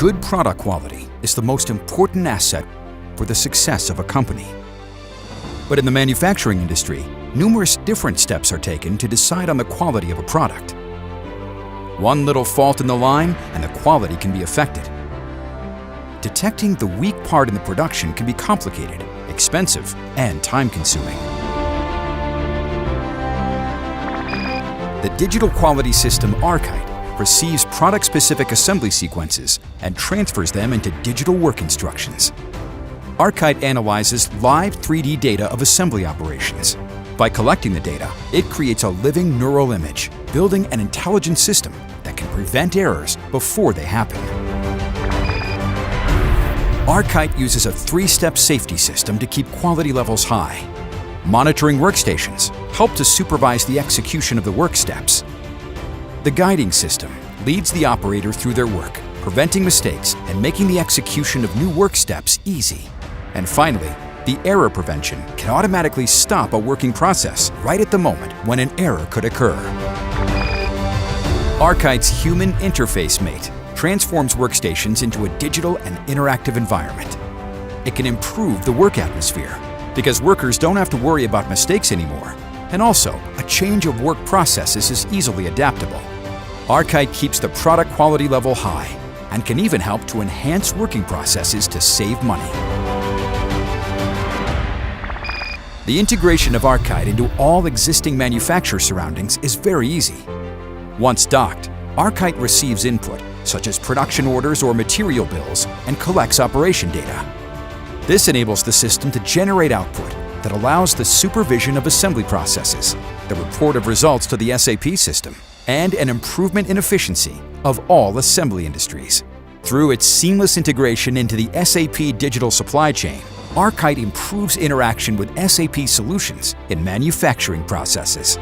Good product quality is the most important asset for the success of a company. But in the manufacturing industry, numerous different steps are taken to decide on the quality of a product. One little fault in the line and the quality can be affected. Detecting the weak part in the production can be complicated, expensive, and time-consuming. The digital quality system Arkite receives product-specific assembly sequences and transfers them into digital work instructions. Arkite analyzes live 3D data of assembly operations. By collecting the data, it creates a living neural image, building an intelligent system that can prevent errors before they happen. Arkite uses a 3-step safety system to keep quality levels high. Monitoring workstations help to supervise the execution of the work steps. The guiding system leads the operator through their work, preventing mistakes and making the execution of new work steps easy. And finally, the error prevention can automatically stop a working process right at the moment when an error could occur. Arkite's human interface mate transforms workstations into a digital and interactive environment. It can improve the work atmosphere because workers don't have to worry about mistakes anymore. And also, a change of work processes is easily adaptable. Arkite keeps the product quality level high and can even help to enhance working processes to save money. The integration of Arkite into all existing manufacturer surroundings is very easy. Once docked, Arkite receives input, such as production orders or material bills, and collects operation data. This enables the system to generate output that allows the supervision of assembly processes, the report of results to the SAP system, and an improvement in efficiency of all assembly industries. Through its seamless integration into the SAP digital supply chain, Arkite improves interaction with SAP solutions in manufacturing processes.